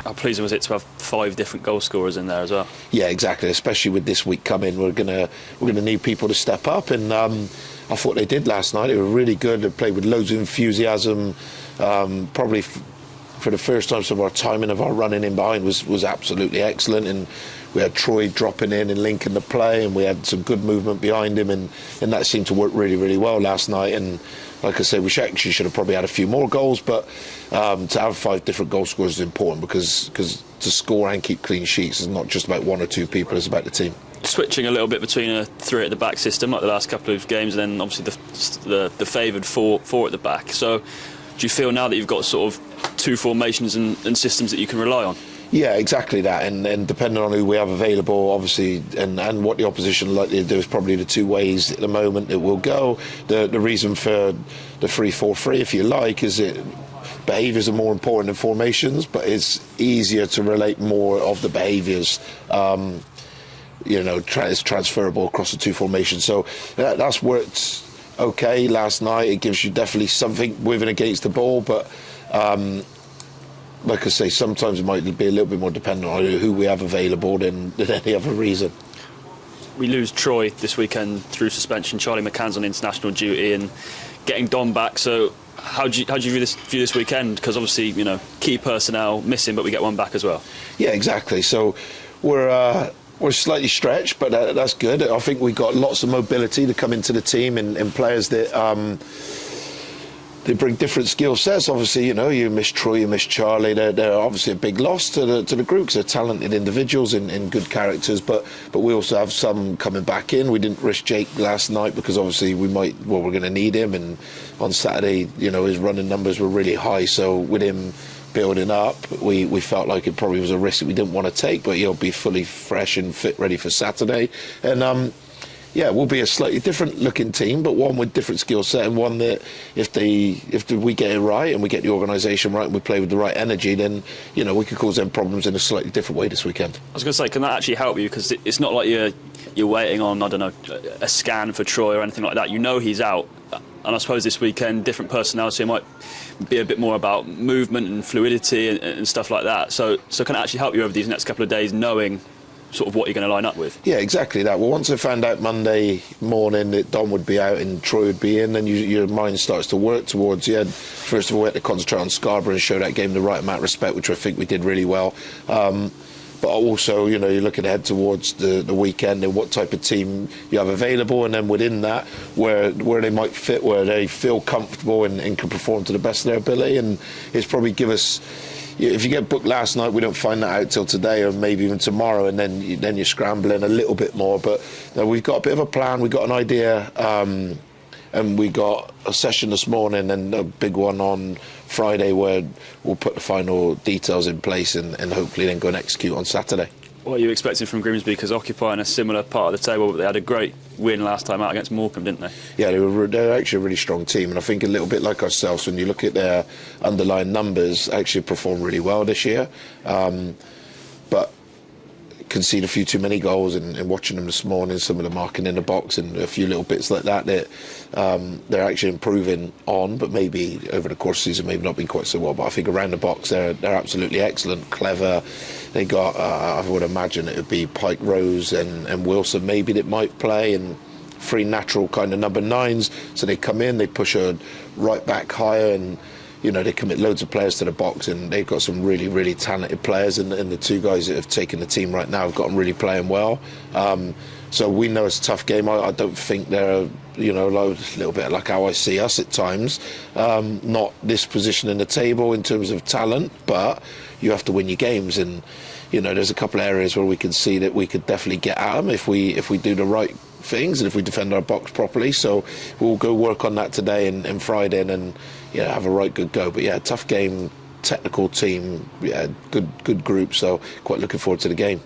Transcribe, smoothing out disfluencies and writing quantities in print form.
How pleasing was it to have 5 different goal scorers in there as well? Yeah, exactly. Especially with this week coming, we're gonna need people to step up, and I thought they did last night. They were really good. They played with loads of enthusiasm. Probably for the first time, some of our timing of our running in behind was absolutely excellent, and we had Troy dropping in and linking the play, and we had some good movement behind him, and that seemed to work really, really well last night. And like I said, we should have probably had a few more goals, but to have 5 different goal scorers is important because to score and keep clean sheets is not just about 1 or 2 people, it's about the team. Switching a little bit between a 3 at the back system like the last couple of games, and then obviously the favoured 4 at the back. So do you feel now that you've got sort of 2 formations and systems that you can rely on? Yeah, exactly that, and depending on who we have available, obviously, and what the opposition are likely to do is probably the 2 ways at the moment it will go. The reason for the 3-4-3, if you like, is that behaviours are more important than formations, but it's easier to relate more of the behaviours. It's transferable across the 2 formations. So that's worked okay last night. It gives you definitely something with and against the ball, but like I say, sometimes it might be a little bit more dependent on who we have available than any other reason. We lose Troy this weekend through suspension. Charlie McCann's on international duty and getting Dom back. So how do you view this weekend? Because obviously, key personnel missing, but we get one back as well. Yeah, exactly. So we're slightly stretched, but that's good. I think we got lots of mobility to come into the team and players that they bring different skill sets. Obviously, you miss Troy, you miss Charlie. They're obviously a big loss to the group because they're talented individuals and good characters. But we also have some coming back in. We didn't risk Jake last night because obviously we're going to need him. And on Saturday, his running numbers were really high. So with him building up, we felt like it probably was a risk that we didn't want to take. But he'll be fully fresh and fit, ready for Saturday. And we'll be a slightly different looking team, but one with different skill set, and one that if we get it right and we get the organisation right and we play with the right energy, then we could cause them problems in a slightly different way this weekend. I was going to say, can that actually help you? Because it's not like you're waiting on, I don't know, a scan for Troy or anything like that. He's out, and I suppose this weekend different personnel, so it might be a bit more about movement and fluidity and stuff like that. So can it actually help you over these next couple of days, knowing sort of what you're going to line up with? Yeah, exactly that. Well, once I found out Monday morning that Dom would be out and Troy would be in, then your mind starts to work towards, first of all, we had to concentrate on Scarborough and show that game the right amount of respect, which I think we did really well. But also, you're looking ahead towards the weekend and what type of team you have available, and then within that, where they might fit, where they feel comfortable and can perform to the best of their ability. And it's probably give us, if you get booked last night, we don't find that out till today or maybe even tomorrow, and then you're scrambling a little bit more. But we've got a bit of a plan, we've got an idea, and we got a session this morning and a big one on Friday where we'll put the final details in place and hopefully then go and execute on Saturday. What are you expecting from Grimsby? Because occupying a similar part of the table, but they had a great win last time out against Morecambe, didn't they? Yeah, they're actually a really strong team, and I think a little bit like ourselves, when you look at their underlying numbers, actually performed really well this year. But concede a few too many goals, and watching them this morning, some of the marking in the box and a few little bits like that they're actually improving on, but maybe over the course of the season maybe not been quite so well. But I think around the box they're absolutely excellent, clever. They got I would imagine it would be Pike, Rose and Wilson maybe that might play, and 3 natural kind of number 9s, so they come in, they push a right back higher, and they commit loads of players to the box, and they've got some really, really talented players, and the 2 guys that have taken the team right now have got them really playing well. So we know it's a tough game. I don't think they're, a little bit like how I see us at times. Not this position in the table in terms of talent, but you have to win your games, and there's a couple of areas where we can see that we could definitely get at them if we do the right things and if we defend our box properly. So we'll go work on that today and Friday, and have a right good go. But tough game, technical team, good group. So quite looking forward to the game.